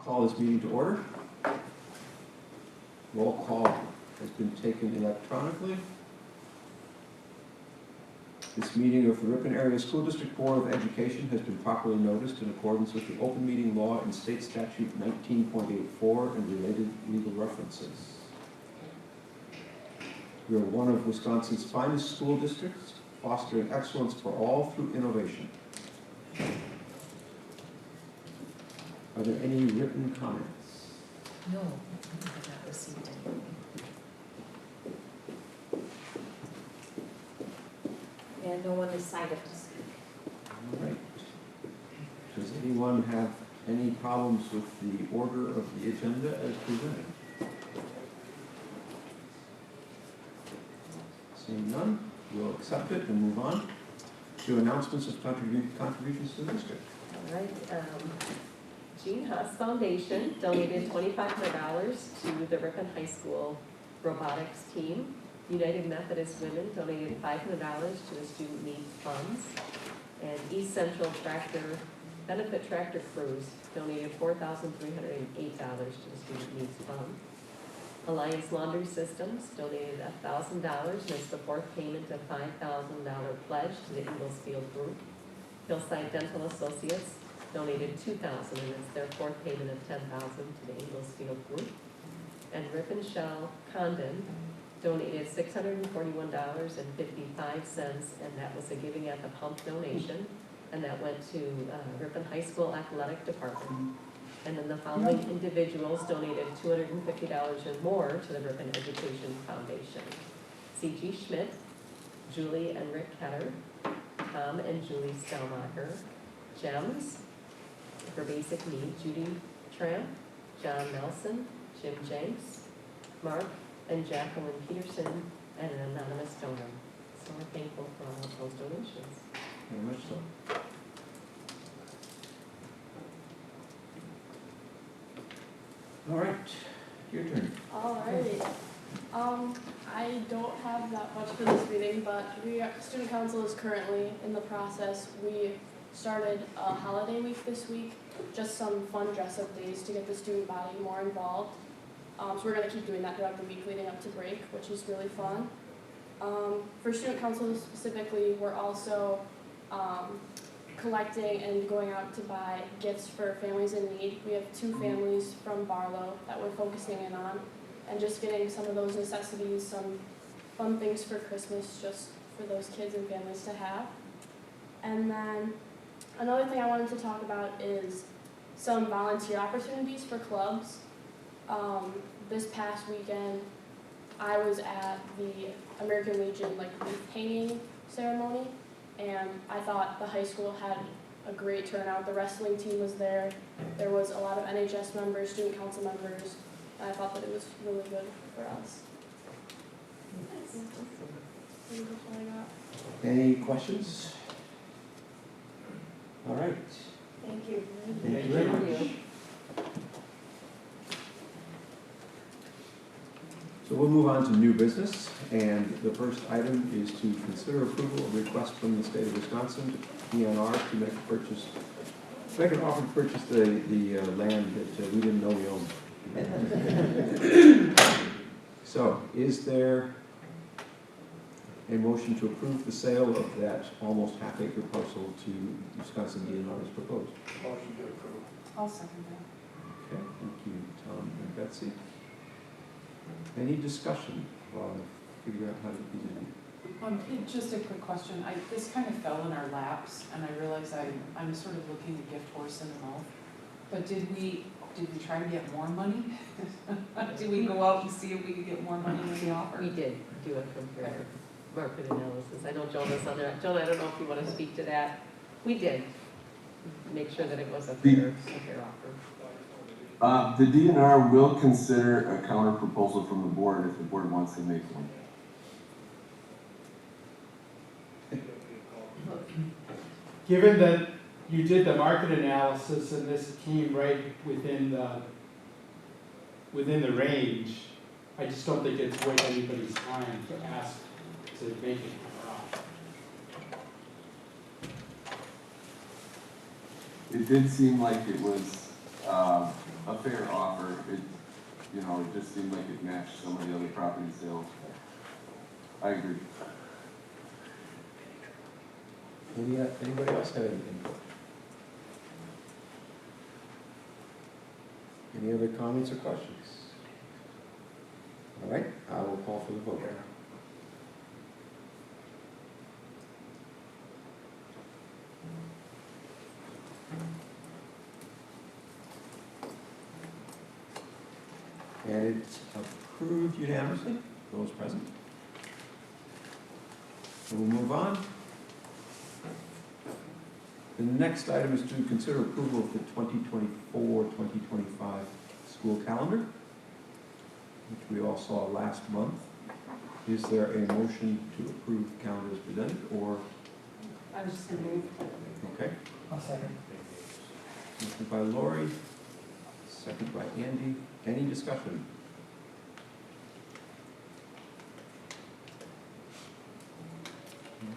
Call this meeting to order. Roll call has been taken electronically. This meeting of the Ripon Area School District Board of Education has been properly noticed in accordance with the open meeting law and state statute 19.84 and related legal references. We are one of Wisconsin's finest school districts, fostering excellence for all through innovation. Are there any written comments? No, I have not received any. And no one has signed up to speak. All right. Does anyone have any problems with the order of the agenda as presented? Seeing none, we'll accept it and move on to announcements of contributions to the district. All right, Gene Haas Foundation donated $2,500 to the Ripon High School robotics team. United Methodist Women donated $500 to the Student Needs Funds. And East Central Benefit Tractor Crews donated $4,308 to the Student Needs Fund. Alliance Laundry Systems donated $1,000, and it's the fourth payment of $5,000 pledge to the Inglesfield Group. Hillside Dental Associates donated $2,000, and it's their fourth payment of $10,000 to the Inglesfield Group. And Ripon Shell Condon donated $641.55, and that was a giving at the pump donation, and that went to Ripon High School Athletic Department. And then the following individuals donated $250 or more to the Ripon Education Foundation: C.G. Schmidt, Julie and Rick Ketter, Tom and Julie Stelmacher, GEMS, for basic needs, Judy Tramp, John Nelson, Jim Jenks, Mark and Jacqueline Peterson, and an anonymous donor. So we're thankful for all of those donations. Very much so. All right, your turn. Alrighty. I don't have that much for this meeting, but student council is currently in the process. We started a holiday week this week, just some fun dress-up days to get the student body more involved. So we're going to keep doing that throughout the week leading up to break, which is really fun. For student council specifically, we're also collecting and going out to buy gifts for families in need. We have 2 families from Barlow that we're focusing in on, and just getting some of those necessities, some fun things for Christmas just for those kids and families to have. And then another thing I wanted to talk about is some volunteer opportunities for clubs. This past weekend, I was at the American Legion leaf painting ceremony, and I thought the high school had a great turnout. The wrestling team was there. There was a lot of NHS members, student council members, and I thought that it was really good for us. Nice. That's all I got. Any questions? All right. Thank you. Thank you very Thank much. you. So we'll move on to new business, and the first item is to consider approval of request from the state of Wisconsin, DNR, to make an offer to purchase the land that we didn't know we owned. So, is there a motion to approve the sale of that almost half-acre parcel to Wisconsin DNR as proposed? Motion to approve. I'll second that. Okay, thank you, Tom and Betsy. Any discussion while I figure out how to begin? Just a quick question. This kind of fell in our laps, and I realize I'm sort of looking a gift horse in the mouth. But did we try to get more money? Did we go out and see if we could get more money than the offer? We did do a comparative market analysis. I know Jonah's on there. Jonah, I don't know if you want to speak to that. We did make sure that it was a fair offer. The DNR will consider a counter proposal from the board if the board wants to make one. Given that you did the market analysis and this came right within the range, I just don't think it's worth anybody's time to ask to make it counter offer. It did seem like it was a fair offer. It, you know, it just seemed like it matched some of the other property sales. I agree. Anybody else have any input? Any other comments or questions? All right, I will call for the vote. And it's approved unanimously, those present. So we'll move on. The next item is to consider approval of the 2024-2025 school calendar, which we all saw last month. Is there a motion to approve the calendar as presented, or? I was just gonna move. Okay. I'll second. Motion by Lori, second by Andy. Any discussion?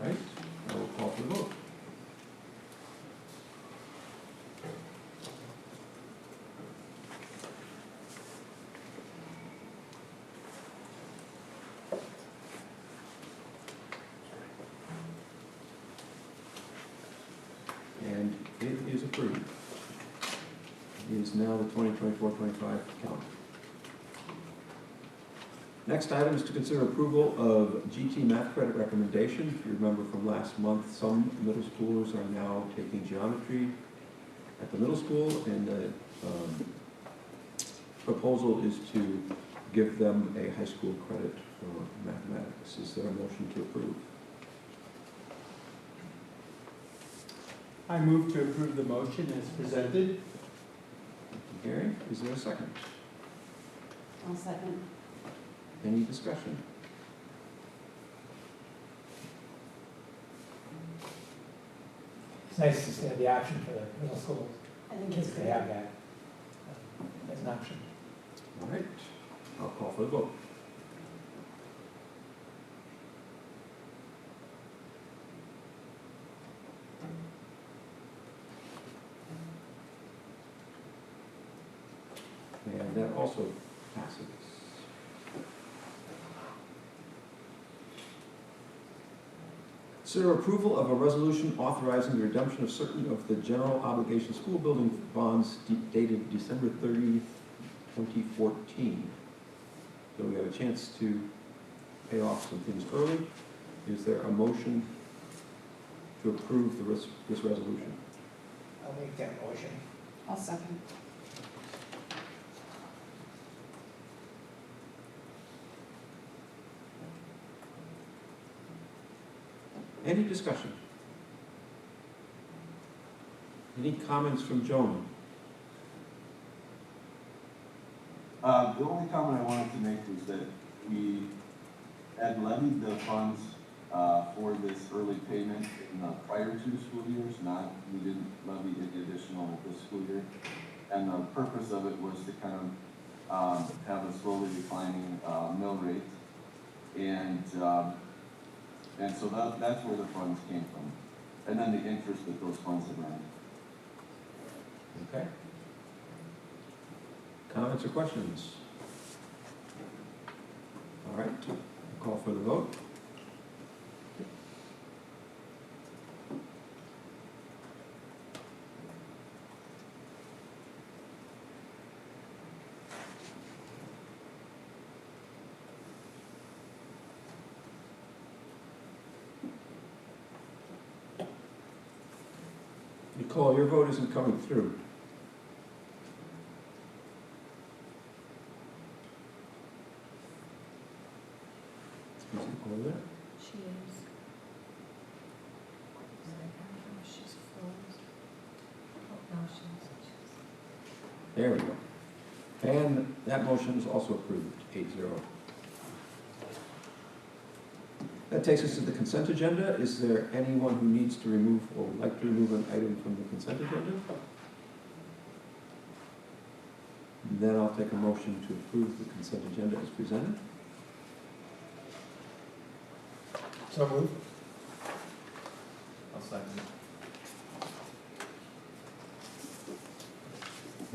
All right, I will call for the vote. And it is approved. It is now the 2024-25 calendar. Next item is to consider approval of GT math credit recommendation. If you remember from last month, some middle schoolers are now taking geometry at the middle school, and the proposal is to give them a high school credit for mathematics. Is there a motion to approve? I move to approve the motion as presented. Thank you, Gary. Is there a second? I'll second. Any discussion? It's nice to have the option for the middle school I think kids it's to great. have that as an option. All right, I'll call for the vote. And that also passes. Consider approval of a resolution authorizing the redemption of certain of the general obligation school building bonds dated December 30th, 2014. So we have a chance to pay off some things early. Is there a motion to approve this resolution? I'll make that motion. I'll second. Any discussion? Any comments from Joan? The only comment I wanted to make was that we had levied the funds for this early payment in the prior two school years, we didn't levy any additional this school year. And the purpose of it was to kind of have a slowly declining mill rate. And so that's where the funds came from. And then the interest that those funds have earned. Okay. Comments or questions? All right, I'll call for the vote. Nicole, your vote isn't coming through. Is Nicole there? She is. She's froze. Oh, no, she's. There we go. And that motion is also approved, 8-0. That takes us to the consent agenda. Is there anyone who needs to remove or would like to remove an item from the consent agenda? Then I'll take a motion to approve the consent agenda as presented. So move. I'll second.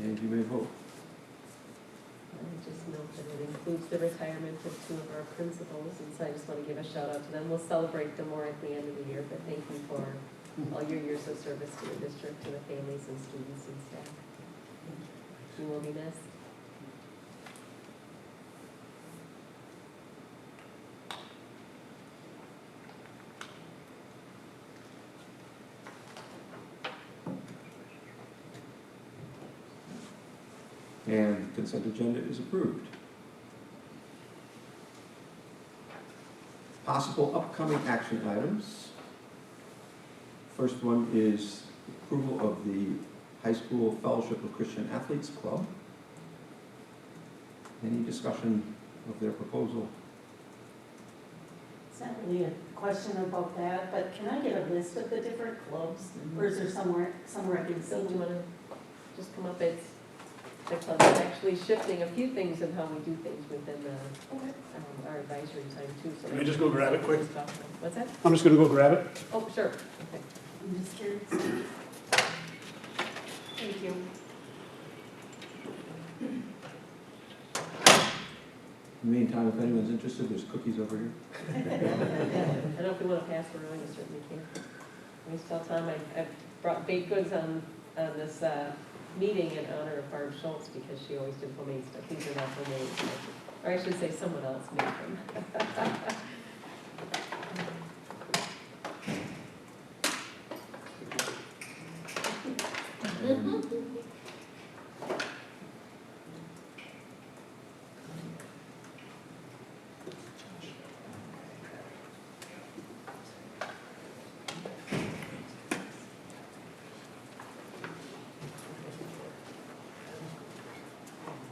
And you may vote. I just note that it includes the retirement of two of our principals, and so I just want to give a shout out to them. We'll celebrate them more at the end of the year, but thank you for all your years of service to the district, to the families and students and staff. You will be missed. And the consent agenda is approved. Possible upcoming action items. First one is approval of the High School Fellowship of Christian Athletes Club. Any discussion of their proposal? It's not really a question about that, but can I get a list of the different clubs? Or is there somewhere I can see? So do you want to just come up? It's the club is actually shifting a few things in how we do things within our advisory time too. So Can I just go grab it quick? What's that? I'm just gonna go grab it. Oh, sure. Okay. I'm just curious. Thank you. In the meantime, if anyone's interested, there's cookies over here. I don't know if you want to pass around, you certainly can. I always tell Tom I brought baked goods on this meeting in honor of Barb Schultz because she always did homemade stuff. These are not homemade, or I should say someone else made them.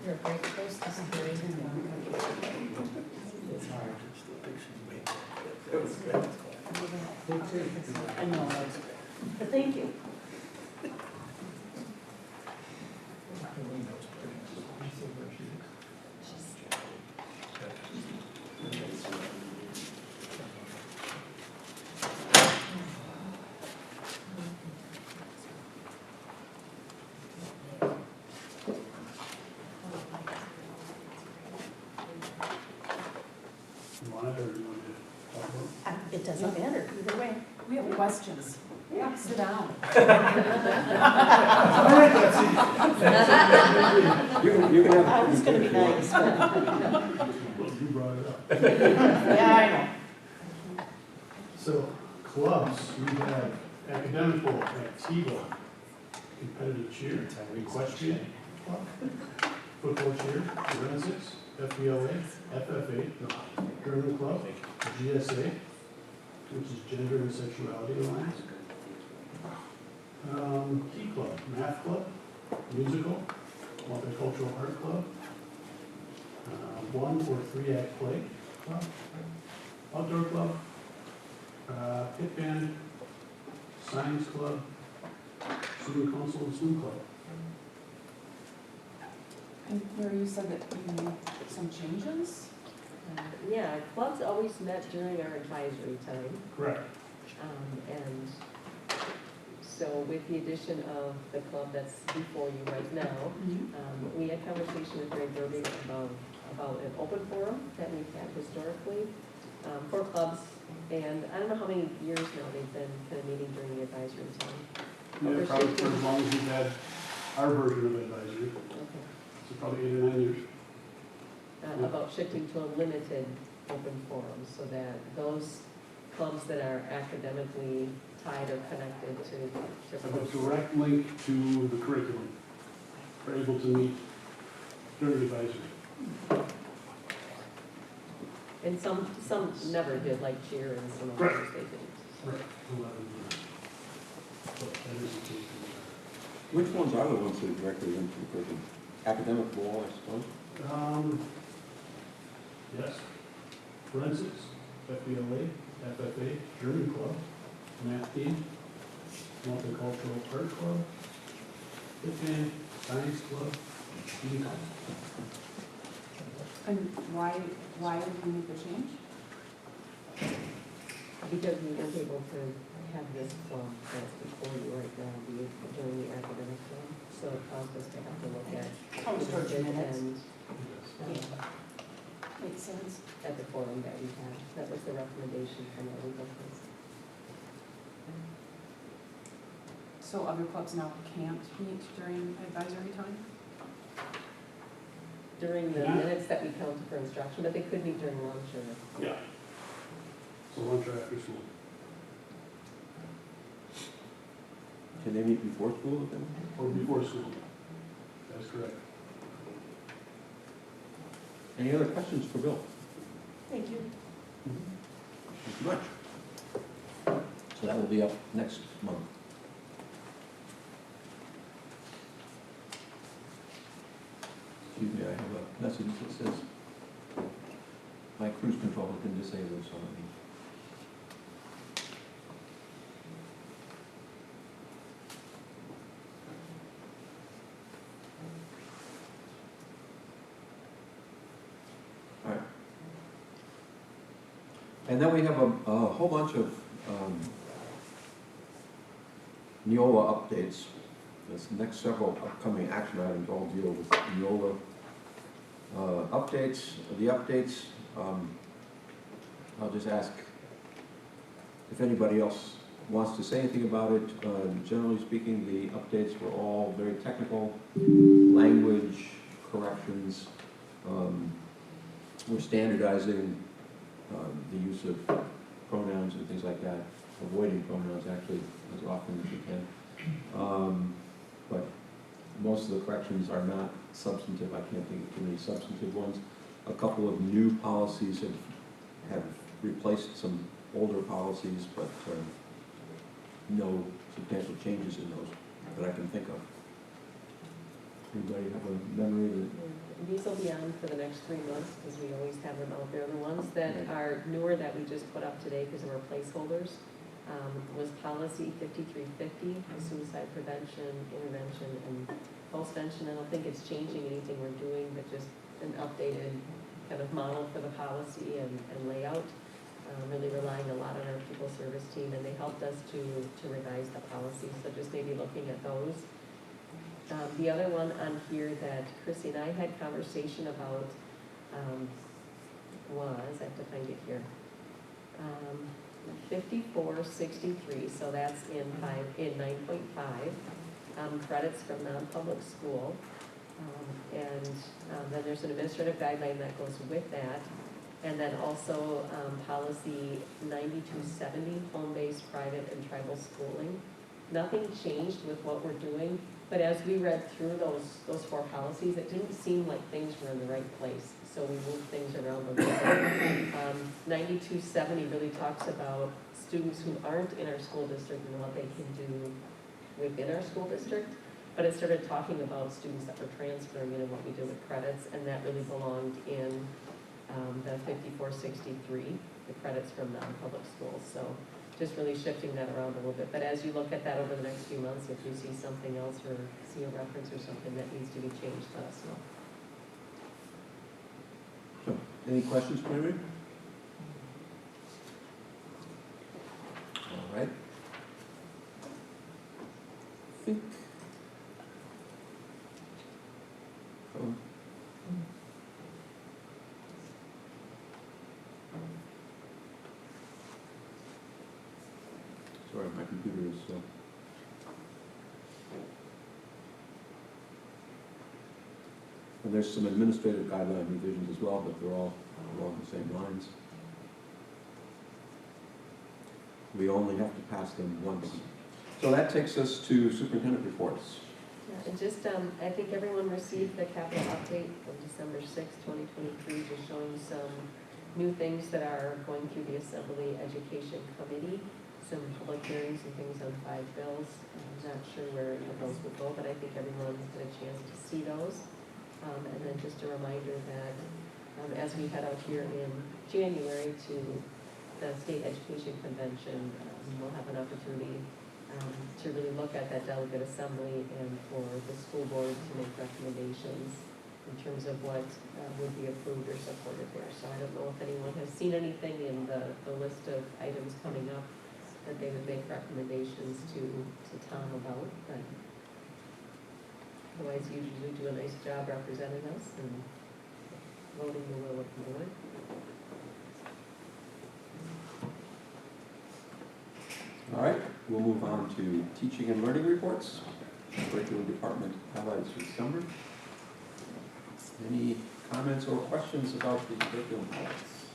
You're a great hostess, Gary. I know, but thank you. You want it or do you want me to talk about it? It doesn't matter, either way. We have questions. Yeah, sit down. You can have. I was gonna be nice, but. Well, you brought it up. Yeah, I know. So clubs, we have academic bowl, T-ball, competitive cheer, equestrian club, football cheer, forensics, FBLA, FFA, German club, GSA, which is Gender and Sexuality Alliance, Key Club, Math Club, Musical, Multicultural Art Club, 1 or 3 act play club, Outdoor Club, Pit Band, Science Club, Student Council, and Swim Club. And where you said that you made some changes? Yeah, clubs always met during our advisory time. Correct. And so with the addition of the club that's before you right now, we had conversation with Greg Derby about an open forum that we've had historically for clubs. And I don't know how many years now they've been kind of meeting during the advisory time. Yeah, probably for as long as we've had our version of advisory, Okay. so probably 8 or 9 years. About shifting to a limited open forum so that those clubs that are academically tied or connected to Have a direct link to the curriculum, are able to meet during advisory. and some never did, like cheer and some of Right. those they didn't. Right. 11 years. So that is the case. Which ones are the ones that are directly linked to the curriculum? Academic wall, I suppose? Yes. Forensics, FBLA, FFA, German Club, Math Team, Multicultural Art Club, Fit Band, Science Club, Student Council. And why did we make the change? Because we weren't able to have this club that's before you right now be during the academic term, so it caused us to have to look at. Comes towards your minutes. And, Yes. Makes sense. at the forum that we had, that was the recommendation from our legal counsel. So other clubs now can't meet during advisory time? During the Yeah. minutes that we counted for instruction, but they could meet during lunch or. Yeah. So lunch or after school. Can they meet before school then? Or before school. That's correct. Any other questions for Bill? Thank you. Thank you much. So that will be up next month. Excuse me, I have a message that says my cruise control has been disabled, so let me. All right. And then we have a whole bunch of Neola updates. This next several upcoming action items all deal with Neola updates. The updates, I'll just ask if anybody else wants to say anything about it. Generally speaking, the updates were all very technical, language corrections. We're standardizing the use of pronouns and things like that, avoiding pronouns actually as often as we can. But most of the corrections are not substantive. I can't think of too many substantive ones. A couple of new policies have replaced some older policies, but no substantial changes in those that I can think of. Anybody have a memory that? These will be on for the next 3 months, because we always have them out there. The ones that Right. are newer that we just put up today, because they were placeholders, was policy 5350, suicide prevention, intervention, and postvention. I don't think it's changing anything we're doing, but just an updated kind of model for the policy and layout. Really relying a lot on our people service team, and they helped us to revise the policy, so just maybe looking at those. The other one on here that Chrissy and I had conversation about was, I have to find it here, 5463, so that's in 9.5, credits from non-public school. And then there's an administrative guideline that goes with that. And then also policy 9270, home-based, private, and tribal schooling. Nothing changed with what we're doing, but as we read through those 4 policies, it didn't seem like things were in the right place. So we moved things around a little bit. 9270 really talks about students who aren't in our school district and what they can do within our school district. But it started talking about students that were transferring and what we do with credits, and that really belonged in the 5463, the credits from non-public schools. So just really shifting that around a little bit. But as you look at that over the next few months, if you see something else or see a reference or something that needs to be changed, let us know. So, any questions, Mary? All right. I think. Sorry, my computer is. And there's some administrative guideline revisions as well, but they're all along the same lines. We only have to pass them once. So that takes us to superintendent reports. Yeah, and just, I think everyone received the capital update of December 6th, 2023, just showing some new things that are going through the Assembly Education Committee, some public hearings and things on 5 bills. I'm not sure where any of those will go, but I think everyone had a chance to see those. And then just a reminder that as we head out here in January to the State Education Convention, we'll have an opportunity to really look at that delegate assembly and for the school board to make recommendations in terms of what would be approved or supported there. So I don't know if anyone has seen anything in the list of items coming up. that they would make recommendations to Tom about, but otherwise you usually do a nice job representing us and voting the will of the board. All right, we'll move on to teaching and learning reports. Curriculum department highlights for December. Any comments or questions about the curriculum highlights?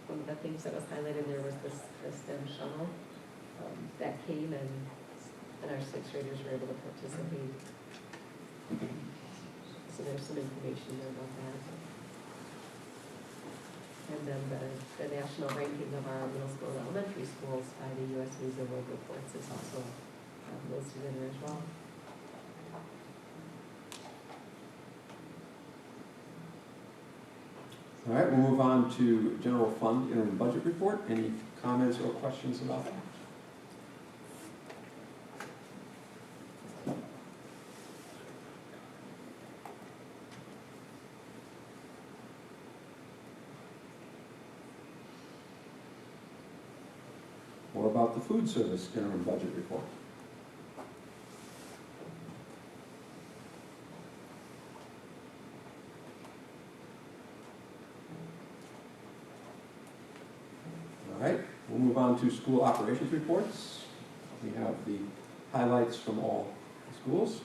One of the things that was highlighted there was the STEM shuttle that came and our sixth graders were able to participate. So there's some information there about that. And then the national ranking of our middle school and elementary schools by the U.S. News and World Reports is also listed in there as well. All right, we'll move on to general fund interim budget report. Any comments or questions about that? Or about the food service interim budget report? All right, we'll move on to school operations reports. We have the highlights from all the schools.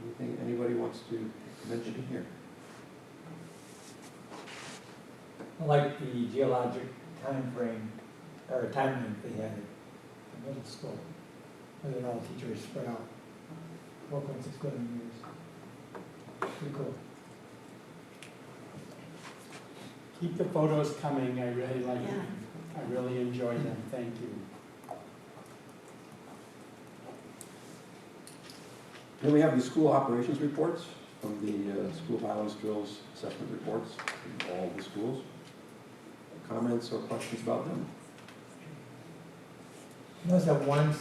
Anything anybody wants to mention here? I like the geologic time frame, or time length they had at the middle school, whether all teachers spread out 4.6 billion years. Pretty cool. Keep the photos coming, I really like Yeah. them. I really enjoy them, thank you. Then we have the school operations reports from the school violence drills assessment reports from all the schools. Comments or questions about them? Notice that one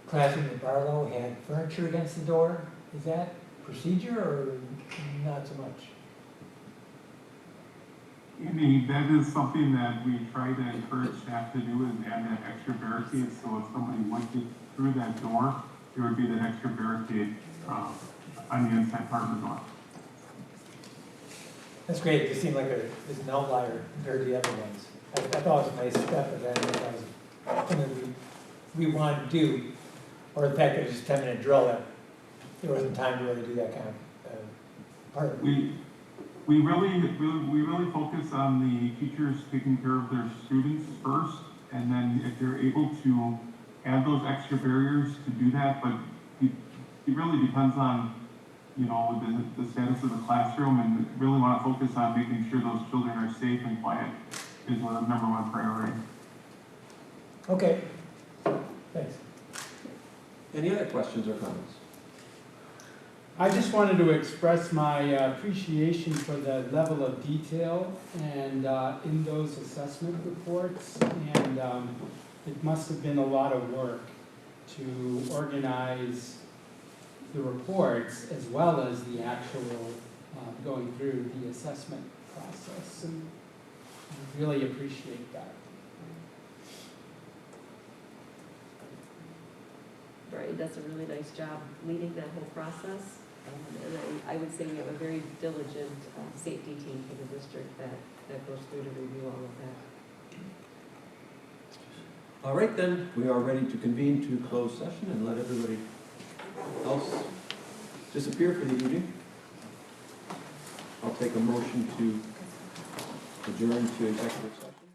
classroom in Barlow had furniture against the door. Is that procedure or not so much? Amy, that is something that we try to encourage staff to do, is add that extra barricade, so if somebody would get through that door, there would be that extra barricade on the inside part of the door. That's great. It just seemed like it's an outlier compared to the other ones. I thought it was a nice step, but I didn't know that was something we wanted to do, or the fact that it was just a 10-minute drill that there wasn't time to really do that kind of part of it. We really focus on the teachers taking care of their students first, and then if they're able to add those extra barriers to do that, but it really depends on, you know, the status of the classroom, and really want to focus on making sure those children are safe and quiet is our number one priority. Okay, thanks. Any other questions or comments? I just wanted to express my appreciation for the level of detail and in those assessment reports, and it must have been a lot of work to organize the reports as well as the actual going through the assessment process, and I really appreciate that. Brian does a really nice job leading that whole process. And I would say we have a very diligent safety team for the district that goes through to review all of that. All right, then, we are ready to convene to closed session and let everybody else disappear for the evening. I'll take a motion to adjourn to executive session.